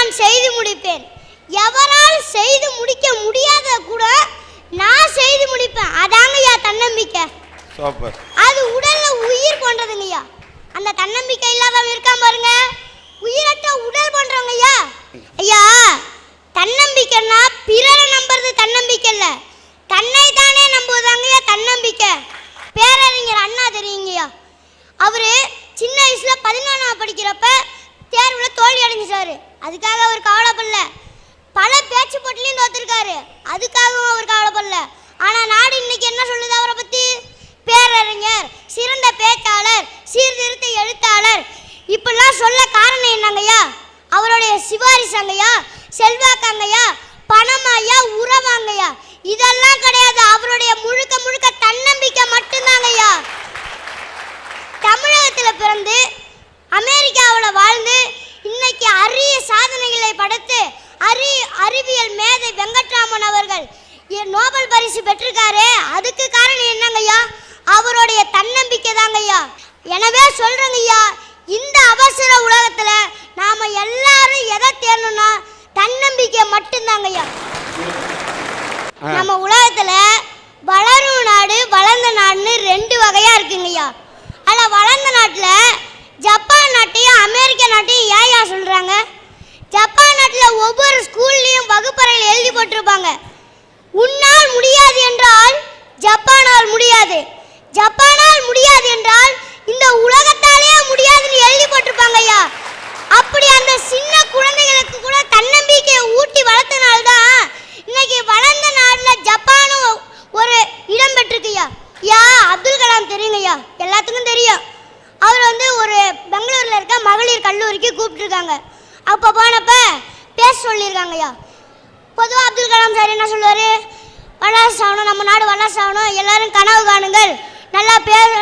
நான் செய்து முடிப்பேன். எவரால் செய்து முடிக்க முடியாத கூட நான் செய்து முடிப்பேன். அதாங்கய்யா தன்னம்பிக்கை. சூப்பர். அது உடல்ல உயிர் கொண்டதுங்கய்யா. அந்த தன்னம்பிக்கை இல்லாதவங்க இருக்காம பாருங்க, உயிரற்ற உடல் பண்றவங்க ஐயா. ஐயா, தன்னம்பிக்கைன்னா பிறரை நம்புறது தன்னம்பிக்கை இல்ல, தன்னை தானே நம்புவதாங்கய்யா தன்னம்பிக்கை. பேரறிஞர் அண்ணா தெரியுங்கய்யா, அவரு சின்ன வயசுல 11ஆம் படிக்கிறப்ப தேர்வுல தோல்வி அடைஞ்சிட்டாரு. அதுக்காக அவர் கவலைப்படல. பல பேச்சு போட்டிலையும் தோத்திருக்காரு, அதுக்காகவும் அவர் கவலைப்படல. ஆனா நாடு இன்னைக்கு என்ன சொல்லுது அவரை பத்தி? பேரறிஞர், சிறந்த பேச்சாளர், சீர்திருத்த எழுத்தாளர், இப்பெல்லாம் சொல்ல காரணம் என்னங்கய்யா? அவருடைய சிவாரிசாங்கய்யா, செல்வாக்காங்கய்யா, பணமாய்யா, உறவாங்கய்யா, இதெல்லாம் கிடையாது. அவருடைய முழுக்க முழுக்க தன்னம்பிக்கை மட்டும்தாங்கய்யா. தமிழகத்தில் பிறந்து அமெரிக்காவில் வாழ்ந்து இன்னைக்கு அரிய சாதனைகளை படைத்து அறிவியல் மேதை வெங்கட்ராமன் அவர்கள் நோபல் பரிசு பெற்றிருக்காரு. அதுக்கு காரணம் என்னங்கய்யா? அவருடைய தன்னம்பிக்கை தாங்கய்யா. எனவே சொல்றேங்கய்யா, இந்த அவசர உலகத்துல நாம எல்லாரும் எதை தேடணும்னா தன்னம்பிக்கை மட்டும்தாங்கய்யா. நம்ம உலகத்துல வளரும் நாடு, வளர்ந்த நாடுன்னு 2 வகையா இருக்குங்கய்யா. ஆனா வளர்ந்த நாட்டுல ஜப்பான் நாட்டையும் அமெரிக்க நாட்டையும் ஏயா சொல்றாங்க? ஜப்பான் நாட்டில் ஒவ்வொரு ஸ்கூல்லையும் வகுப்பறையில் எழுதி போட்டிருப்பாங்க, உன்னால் முடியாது என்றால் ஜப்பானால் முடியாது, ஜப்பானால் முடியாது என்றால் இந்த உலகத்தாலேயே முடியாதுன்னு எழுதி போட்டிருப்பாங்க ஐயா. அப்படி அந்த சின்ன குழந்தைகளுக்கு கூட தன்னம்பிக்கையை ஊட்டி வளர்த்தனால்தான் இன்னைக்கு வளர்ந்த நாட்டில் ஜப்பானும் ஒரு இடம் பெற்றிருக்குய்யா. ஐயா அப்துல் கலாம் தெரியுங்கய்யா, எல்லாத்துக்கும் தெரியும். அவர் ஒரு பெங்களூரில் இருக்க மகளிர் கல்லூரிக்கு கூப்பிட்டுருக்காங்க. அப்போ போனப்ப பேச சொல்லியிருக்காங்கய்யா. பொதுவாக அப்துல் கலாம் சார் என்ன சொல்லுவார்? வல்லரசு ஆகணும், நம்ம நாடு வல்லரசு ஆகணும், எல்லாரும் கனவு காணுங்கள்,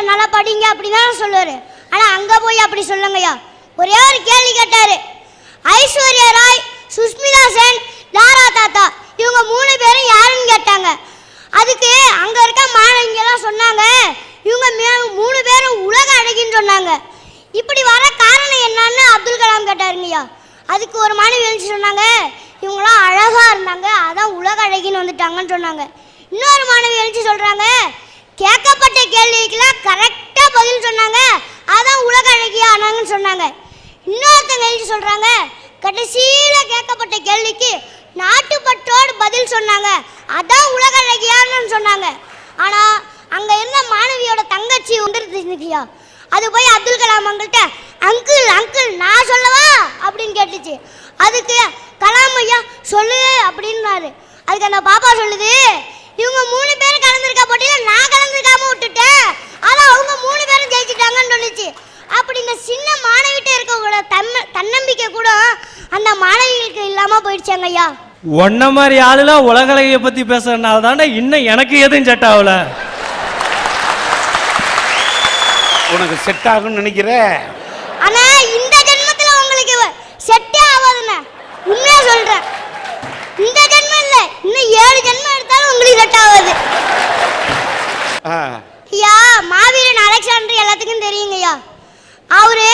நல்லா படிங்க அப்படி தான் சொல்லுவார். ஆனால் அங்கே போய் அப்படி சொல்லுங்கய்யா. ஒரே ஒரு கேள்வி கேட்டார். ஐஸ்வர்யா ராய், சுஷ்மிதா சென், லாரா தாத்தா, இவங்க 3 பேரும் யாருன்னு கேட்டாங்க. அதுக்கு அங்கே இருக்க மாணவிங்கெல்லாம் சொன்னாங்க, இவங்க 3 பேரும் உலக அழகின்னு சொன்னாங்க. இப்படி வர காரணம் என்னன்னு அப்துல் கலாம் கேட்டாருங்கய்யா. அதுக்கு ஒரு மாணவி எழுந்து சொன்னாங்க, இவங்களாம் அழகாக இருந்தாங்க, அதான் உலக அழகின்னு வந்துட்டாங்கன்னு சொன்னாங்க. இன்னொரு மாணவி எழுந்து சொல்கிறாங்க, கேட்கப்பட்ட கேள்விக்கெல்லாம் கரெக்டாக பதில் சொன்னாங்க, அதான் உலக அழகியா ஆனாங்கன்னு சொன்னாங்க. இன்னொருத்தங்க எழுதி சொல்கிறாங்க, கடைசியில் கேட்கப்பட்ட கேள்விக்கு நாட்டுப்பற்றோடு பதில் சொன்னாங்க, அதான் உலக அழகியான்னு சொன்னாங்க. ஆனால் அங்கே இருந்த மாணவியோட தங்கச்சி வந்துருந்துச்சுயா. அது போய் அப்துல் கலாம் அவங்கள்ட்ட, அங்கிள் அங்கிள் நான் சொல்லவா அப்படின்னு கேட்டுச்சு. அதுக்கு கலாம் ஐயா சொல்லு அப்படின்னாரு. அதுக்கு அந்த பாப்பா சொல்லுது, இவங்க 3 பேரும் கலந்துருக்க போட்டியில் நான் கலந்துருக்காம விட்டுட்டேன், ஆனால் அவங்க 3 பேரும் ஜெயிச்சுட்டாங்கன்னு சொல்லிச்சு. அப்படி இந்த சின்ன மாணவிட்ட இருக்கவங்களோட தன்னம்பிக்கை கூட அந்த மாணவிகளுக்கு இல்லாமல் போயிடுச்சாங்க ஐயா. ஒன்ன மாதிரி ஆளுலாம் உலகலையை பற்றி பேசுறதுனால தானே இன்னும் எனக்கு எதுவும் செட் ஆகல. உனக்கு செட் ஆகும்னு நினைக்கிற? ஆனா இந்த ஜென்மத்துல உங்களுக்கு செட்டே ஆகாதுன்னு உண்மையா சொல்றேன். இந்த ஜென்மம் இல்ல, இன்னும் 7 ஜென்மம் எடுத்தாலும் உங்களுக்கு செட் ஆகாது. ஐயா மாவீரன் அலெக்சாண்டர் எல்லாத்துக்கும் தெரியுங்கய்யா. அவரு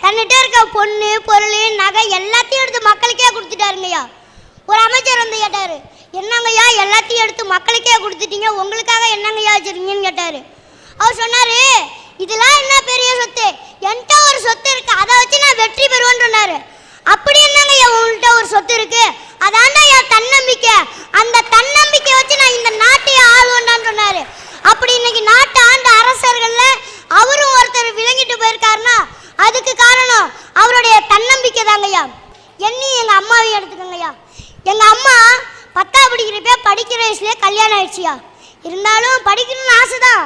தன்னிட்ட இருக்க பொண்ணு பொருள் நகை எல்லாத்தையும் எடுத்து மக்களுக்கே கொடுத்துட்டாருங்கய்யா. ஒரு அமைச்சர் வந்து கேட்டாரு, என்னங்கய்யா எல்லாத்தையும் எடுத்து மக்களுக்கே கொடுத்துட்டீங்க, உங்களுக்காக என்னங்கய்யா வச்சிருக்கீங்கன்னு கேட்டாரு. அவர் சொன்னாரு, இதெல்லாம் என்ன பெரிய சொத்து, என்கிட்ட ஒரு சொத்து இருக்கு, அதை வச்சு நான் வெற்றி பெறுவேன்னு சொன்னாரு. அப்படி என்னங்க உங்கள்கிட்ட ஒரு சொத்து இருக்கு, அதான்டா என் தன்னம்பிக்கை, அந்த தன்னம்பிக்கை வச்சு நான் இந்த நாட்டையே ஆளுவேன்டான்னு சொன்னாரு. அப்படி இன்னைக்கு நாட்டை ஆண்ட அரசர்கள்ல அவரும் ஒருத்தர் விளங்கிட்டு போயிருக்காருன்னா அதுக்கு காரணம் அவருடைய தன்னம்பிக்கை தாங்கய்யா. எண்ணி எங்க அம்மாவையும் எடுத்துக்கோங்கய்யா. எங்க அம்மா 10ஆம் படிக்கிறப்ப படிக்கிற வயசுலேயே கல்யாணம் ஆயிடுச்சியா. இருந்தாலும் படிக்கணும்னு ஆசை தான்.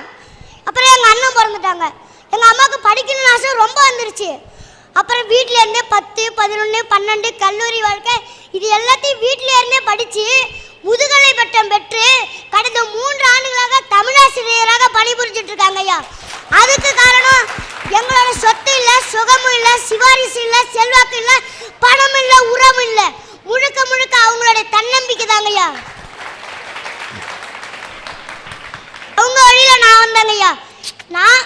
அப்புறம் எங்கள் அண்ணன் பிறந்துட்டாங்க. எங்கள் அம்மாவுக்கு படிக்கணும்னு ஆசை ரொம்ப வந்துருச்சு. அப்புறம் வீட்டிலேருந்தே 10, 11, 12 கல்லூரி வாழ்க்கை இது எல்லாத்தையும் வீட்டிலேருந்தே படித்து முதுகலை பட்டம் பெற்று கடந்த 3 ஆண்டுகளாக தமிழாசிரியராக பணிபுரிஞ்சிட்டு இருக்காங்க ஐயா. அதுக்கு காரணம் எங்களோட சொத்து இல்லை, சுகமும் இல்லை, சிவாரிசு இல்லை, செல்வாக்கு இல்லை, பணம் இல்லை, உறவு இல்லை, முழுக்க முழுக்க அவங்களுடைய தன்னம்பிக்கை தாங்க ஐயா. அவங்க வழியில நான் வந்தேங்க ஐயா. நான்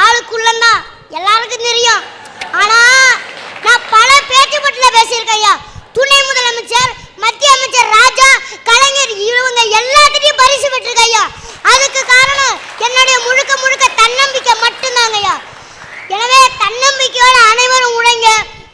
ஆளுக்குள்ளந்தான் எல்லாருக்கும் தெரியும். ஆனா நான் பல பேச்சு பட்டில பேசியிருக்கேன் ஐயா. துணை முதலமைச்சர், மத்திய அமைச்சர் ராஜா, கலைஞர் இவங்க எல்லாத்துட்டையும் பரிசு பெற்றிருக்க ஐயா. அதுக்கு காரணம் என்னுடைய முழுக்க முழுக்க தன்னம்பிக்கை மட்டும்தாங்க ஐயா. எனவே தன்னம்பிக்கையோடு அனைவரும் உழைங்க.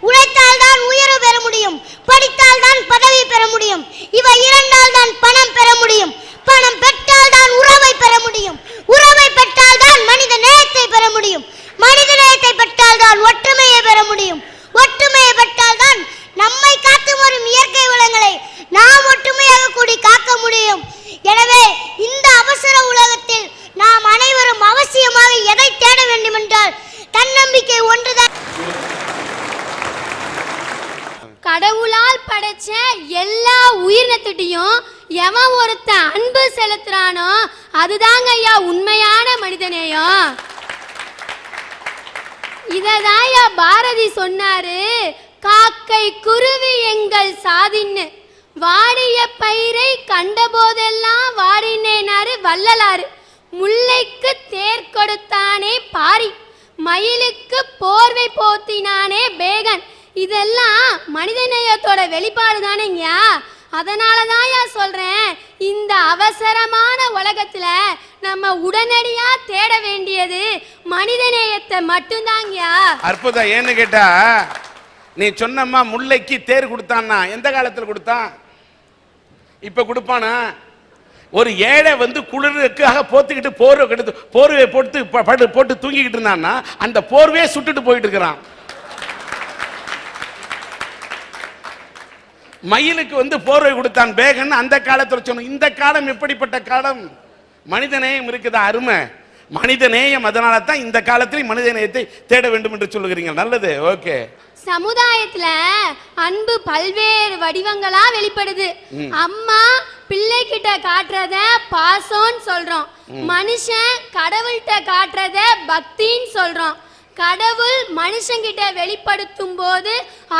உழைத்தால் தான் உயர்வு பெற முடியும், படித்தால் தான் பதவி பெற முடியும், இவை இரண்டால் தான் பணம் பெற முடியும், பணம் பெற்றால் தான் உறவை பெற முடியும், உறவை பெற்றால் தான் மனித நேயத்தை பெற முடியும், மனித நேயத்தை பெற்றால் தான் ஒற்றுமையை பெற முடியும், ஒற்றுமையை பெற்றால் தான் நம்மை காத்து வரும் இயற்கை வளங்களை நாம் ஒற்றுமையாக கூடி காக்க முடியும். எனவே இந்த அவசர உலகத்தில் நாம் அனைவரும் அவசியமாக எதை தேட வேண்டும் என்றால் தன்னம்பிக்கை ஒன்றுதான். கடவுளால் படைச்ச எல்லா உயிரினத்திட்டையும் எவன் ஒருத்தன் அன்பு செலுத்துறானோ அதுதாங்க ஐயா உண்மையான மனிதநேயம். இததாயா பாரதி சொன்னாரு, காக்கை குருவி எங்கள் சாதின்னு, வாடிய பயிரை கண்ட போதெல்லாம் வாடினேனாரு வள்ளலாறு, முல்லைக்கு தேர் கொடுத்தானே பாரி, மயிலுக்கு போர்வை போத்தினானே பேகன். இதெல்லாம் மனிதநேயத்தோட வெளிப்பாடு தானேங்கயா. அதனால தான் சொல்றேன், இந்த அவசரமான உலகத்துல நம்ம உடனடியா தேட வேண்டியது மனிதநேயத்தை மட்டும்தாங்கயா. அற்புதம். ஏன்னு கேட்டா, நீ சொன்னம்மா முல்லைக்கு தேர் கொடுத்தான்னா எந்த காலத்தில் கொடுத்தான்? இப்ப கொடுப்பானா? ஒரு ஏழை வந்து குளிருக்காக போத்துக்கிட்டு போர்வை போட்டு தூங்கிக்கிட்டு இருந்தான்னா அந்த போர்வையை சுட்டுட்டு போயிட்டு இருக்கிறான். மயிலுக்கு வந்து போர்வை கொடுத்தான் பேகன் அந்த காலத்தில் சொன்ன. இந்த காலம் எப்படிப்பட்ட காலம்? மனித நேயம் இருக்குதா? அருமை மனித நேயம். அதனால தான் இந்த காலத்தில் மனித நேயத்தை தேட வேண்டும் என்று சொல்லுகிறீங்க. நல்லது. ஓகே. சமுதாயத்துல அன்பு பல்வேறு வடிவங்களா வெளிப்படுது. அம்மா பிள்ளை கிட்ட காட்டுறத பாசம்னு சொல்றோம், மனுஷன் கடவுள்கிட்ட காட்டுறத பக்தின்னு சொல்றோம், கடவுள் மனுஷங்கிட்ட வெளிப்படுத்தும் போது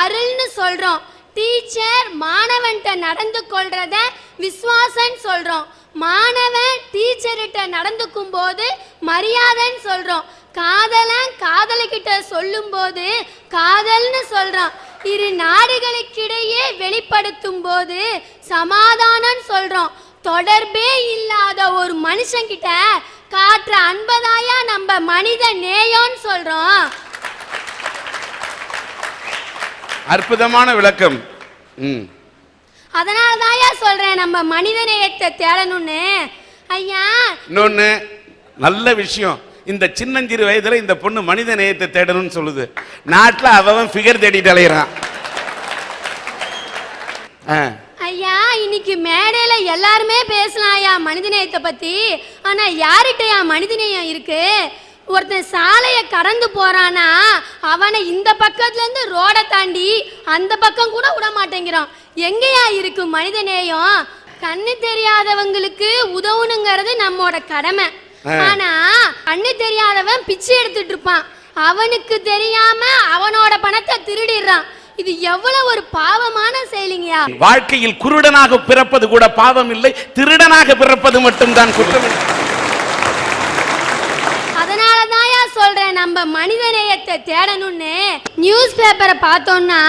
அருள்னு சொல்றோம், டீச்சர் மாணவன்கிட்ட நடந்து கொள்றத விசுவாசன்னு சொல்றோம், மாணவன் டீச்சர்கிட்ட நடந்துக்கும் போது மரியாதைன்னு சொல்றோம், காதலன் காதலிக்கிட்ட சொல்லும் போது காதல்னு சொல்றோம், இரு நாடுகளுக்கிடையே வெளிப்படுத்தும் போது சமாதானம் சொல்றோம், தொடர்பே இல்லாத ஒரு மனுஷங்கிட்ட காட்டுற அன்பதாயா நம்ம மனித நேயம்னு சொல்றோம். அற்புதமான விளக்கம். அதனால தாயா சொல்றேன் நம்ம மனித நேயத்தை தேடணும்னு. ஐயா இன்னொன்னு நல்ல விஷயம், இந்த சின்னஞ்சிறு வயதுல இந்த பொண்ணு மனித நேயத்தை தேடணும்னு சொல்லுது. நாட்டுல அவன் ஃபிகர் தேடிட்டு அலையறான். ஐயா இன்னைக்கு மேடையில எல்லாருமே பேசலாம்யா மனித நேயத்தை பத்தி. ஆனா யார்கிட்டயா மனித நேயம் இருக்கு? ஒருத்தன் சாலையை கடந்து போறானா அவனை இந்த பக்கத்துல இருந்து ரோட தாண்டி அந்த பக்கம் கூட விட மாட்டேங்கிறான். எங்கயா இருக்கு மனித நேயம்? கண்ணு தெரியாதவங்களுக்கு உதவணுங்கிறது நம்மோட கடமை. ஆனா கண்ணு தெரியாதவன் பிச்சை எடுத்துட்டு இருப்பான், அவனுக்கு தெரியாம அவனோட பணத்தை திருடிடுறான். இது எவ்வளவு ஒரு பாவமான செயலிங்கயா. வாழ்க்கையில் குருடனாக பிறப்பது கூட பாவம் இல்லை, திருடனாக பிறப்பது மட்டும்தான் குற்றம். அதனாலதான்யா சொல்றேன் நம்ம மனித நேயத்தை தேடணும்னு. நியூஸ் பேப்பரை பார்த்தோம்னா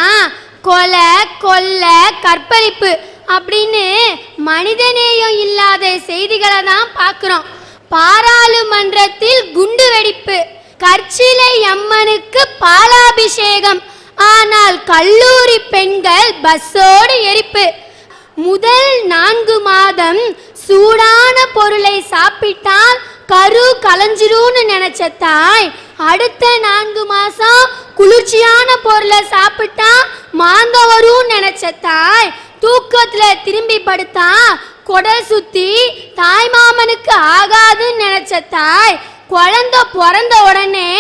கொலை கொள்ளை கற்பழிப்பு அப்படின்னு மனிதநேயம் இல்லாத செய்திகளை தான் பார்க்கிறோம். பாராளுமன்றத்தில் குண்டு வெடிப்பு, கற்சிலை அம்மனுக்கு பாலாபிஷேகம், ஆனால் கல்லூரி பெண்கள் பஸ்ஸோடு எரிப்பு. முதல் 4 மாதம் சூடான பொருளை சாப்பிட்டால் கரு கலைஞ்சிரும்னு நினைச்ச தாய் அடுத்த 4 மாசம் குளிர்ச்சியான பொருளை சாப்பிட்டா மாந்த வரும்னு நினைச்ச தாய் தூக்கத்துல திரும்பி படுத்தா குடல் சுத்தி தாய் மாமனுக்கு ஆகாதுன்னு நினைச்ச தாய் குழந்தை பிறந்த உடனே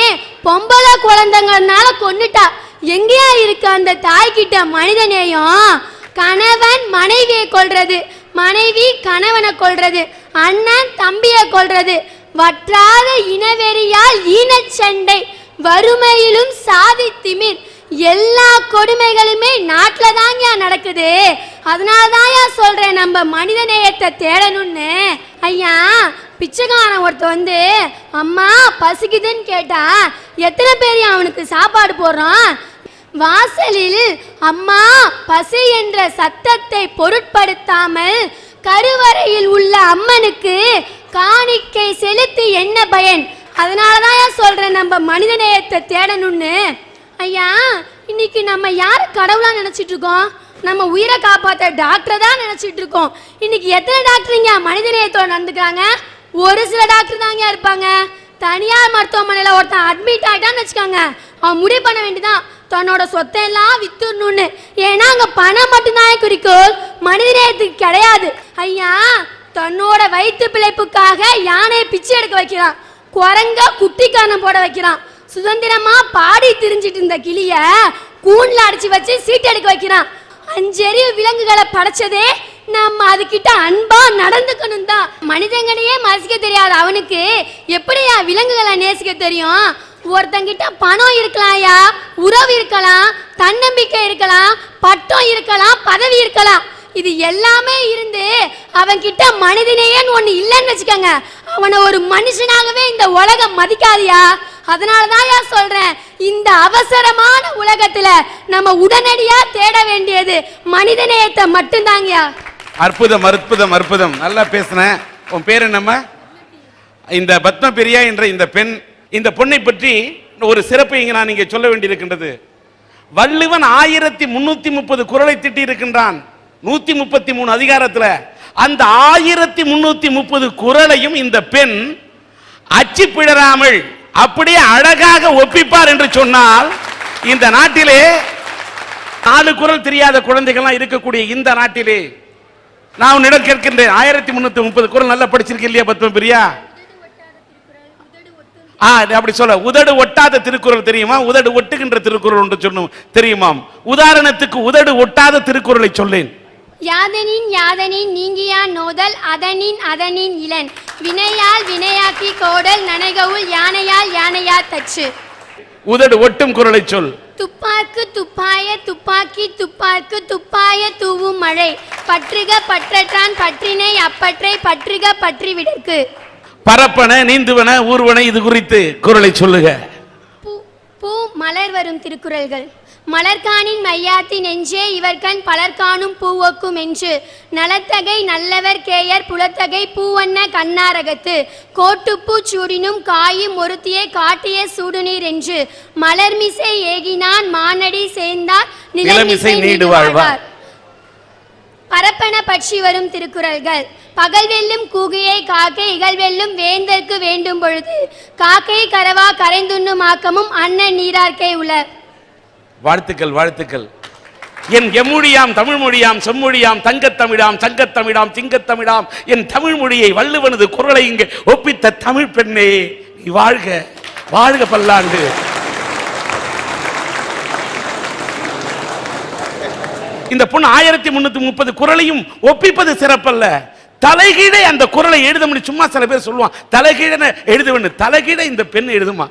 பொம்பளை குழந்தைங்கனால கொன்னுட்டா. எங்கேயா இருக்கு அந்த தாய்கிட்ட மனித நேயம்? கணவன் மனைவியை கொல்றது, மனைவி கணவனை கொல்றது, அண்ணன் தம்பியை கொல்றது, வற்றாத இனவெறியால் ஈனச்சண்டை, வறுமையிலும் சாதி திமிர், எல்லா கொடுமைகளுமே நாட்டுல தாங்க நடக்குது. அதனாலதான்யா சொல்றேன் நம்ம மனித நேயத்தை தேடணும்னு. ஐயா பிச்சைக்காரன் ஒருத்த வந்து அம்மா பசிக்குதுன்னு கேட்டா எத்தனை பேர் அவனுக்கு சாப்பாடு போடுறான்? வாசலில் அம்மா பசி என்ற சத்தத்தை பொருட்படுத்தாமல் கருவறையில் உள்ள அம்மனுக்கு காணிக்கை செலுத்தி என்ன பயன்? அதனாலதான் ஏன் சொல்றேன் நம்ம மனிதநேயத்தை தேடணும்னு. ஐயா, இன்னைக்கு நம்ம யார கடவுளா நினைச்சிட்டு இருக்கோம்? நம்ம உயிரை காப்பாற்ற டாக்டரை தான் நினைச்சிட்டு இருக்கோம். இன்னைக்கு எத்தனை டாக்டருங்க மனிதநேயத்தோட நடந்துக்கிறாங்க? ஒரு சில டாக்டர் தாங்க இருப்பாங்க. தனியார் மருத்துவமனையில ஒருத்தன் அட்மிட் ஆயிட்டான்னு வச்சுக்காங்க, அவன் முடிவு பண்ண வேண்டியதான் தன்னோட சொத்தையெல்லாம் வித்துடணும்னு. ஏன்னா அங்க பணம் மட்டும்தான் குறிக்கோள், மனிதநேயத்துக்கு கிடையாது. ஐயா, தன்னோட வயிற்று பிழைப்புக்காக யானையை பிச்சை எடுக்க வைக்கிறான், குரங்க குட்டிக்காரன் போட வைக்கிறான், சுதந்திரமா பாடி திரிஞ்சிட்டு இருந்த கிளிய கூண்ல அடிச்சு வச்சு சீட்டு எடுக்க வைக்கிறான். 5 அறிவு விலங்குகளை படைச்சதே நம்ம அதுகிட்ட அன்பா நடந்துக்கணும் தான். மனிதங்களையே மதிக்க தெரியாது அவனுக்கு எப்படியா விலங்குகளை நேசிக்க தெரியும்? ஒருத்தங்கிட்ட பணம் இருக்கலாம்யா, உறவு இருக்கலாம், தன்னம்பிக்கை இருக்கலாம், பட்டம் இருக்கலாம், பதவி இருக்கலாம். இது எல்லாமே இருந்து அவன் கிட்ட மனிதனேன்னு ஒண்ணு இல்லைன்னு வச்சுக்கோங்க, அவனை ஒரு மனுஷனாகவே இந்த உலகம் மதிக்காதியா. அதனாலதான் சொல்றேன், இந்த அவசரமான உலகத்துல நம்ம உடனடியா தேட வேண்டியது மனிதநேயத்தை மட்டும்தாங்கயா. அற்புதம் அற்புதம் அற்புதம், நல்லா பேசுன. உன் பேர் என்னம்மா? இந்த பத்மபிரியா என்ற இந்த பெண், இந்த பொண்ணை பற்றி ஒரு சிறப்பு இங்க நான் இங்கே சொல்ல வேண்டியிருக்கின்றது. வள்ளுவன் 1330 குறளை திட்டி இருக்கின்றான் 133 அதிகாரத்துல. அந்த 1330 குறளையும் இந்த பெண் அச்சு பிழறாமல் அப்படியே அழகாக ஒப்பிப்பார் என்று சொன்னால், இந்த நாட்டிலே 4 குறள் தெரியாத குழந்தைகள்லாம் இருக்கக்கூடிய இந்த நாட்டிலே நான் உன்னிடம் கேட்கின்றேன், 1330 குறள் நல்லா படிச்சிருக்க இல்லையா பத்மபிரியா? அப்படி சொல்ல, உதடு ஒட்டாத திருக்குறள் தெரியுமா? உதடு ஒட்டுகின்ற திருக்குறள் ஒன்று சொன்னோம் தெரியுமாம். உதாரணத்துக்கு உதடு ஒட்டாத திருக்குறளை சொல்லேன். யாதனின் யாதனின் நீங்கியான் நோதல் அதனின் அதனின் இளன் வினையால் வினையாக்கி கோடல் நனைகவுள் யானையால் யானையா தச்சு. உதடு ஒட்டும் குறளை சொல். துப்பாக்கு துப்பாய துப்பாக்கி துப்பாக்கு துப்பாய தூவும் மழை பற்றுக பற்றற்றான் பற்றினை அப்பற்றை பற்றுக பற்றி விடற்கு. பரப்பன நீந்துவன ஊர்வன இது குறித்து குறளை சொல்லுக. பூ மலர் வரும் திருக்குறள்கள். மலர்காணின் மையாத்தி நெஞ்சே இவர்கண் பலர்காணும் பூவொக்கும் என்று நலத்தகை நல்லவர் கேயர் புலத்தகை பூவண்ண கண்ணாரகத்து கோட்டுப்பூ சூடினும் காயும் ஒருத்தியே காட்டிய சூடுநீர் என்று மலர்மிசை ஏகினான் மானடி சேர்ந்தார் நிலமிசை நீடு வாழ்வார். பரப்பன பற்றி வரும் திருக்குறள்கள். பகல் வெல்லும் கூகையை காக்கை இகழ் வெல்லும் வேந்தற்கு வேண்டும் பொழுது காக்கை கரவா கரைந்துண்ணும் ஆக்கமும் அண்ணன் நீரார்க்கை உளர். வாழ்த்துக்கள் வாழ்த்துக்கள். என் எம்மொழியாம் தமிழ் மொழியாம் செம்மொழியாம் தங்கத்தமிழாம் சங்கத்தமிழாம் திங்கத்தமிழாம் என் தமிழ் மொழியை வள்ளுவனது குறளை இங்கே ஒப்பித்த தமிழ் பெண்ணே, நீ வாழ்க வாழ்க பல்லாண்டு. இந்த பொண்ணு 1330 குறளையும் ஒப்பிப்பது சிறப்பல்ல, தலைகீழே அந்த குறளை எழுத முடியும். சும்மா சில பேர் சொல்லுவான் தலைகீழ எழுதுவன்னு, தலைகீழ இந்த பெண் எழுதுமா.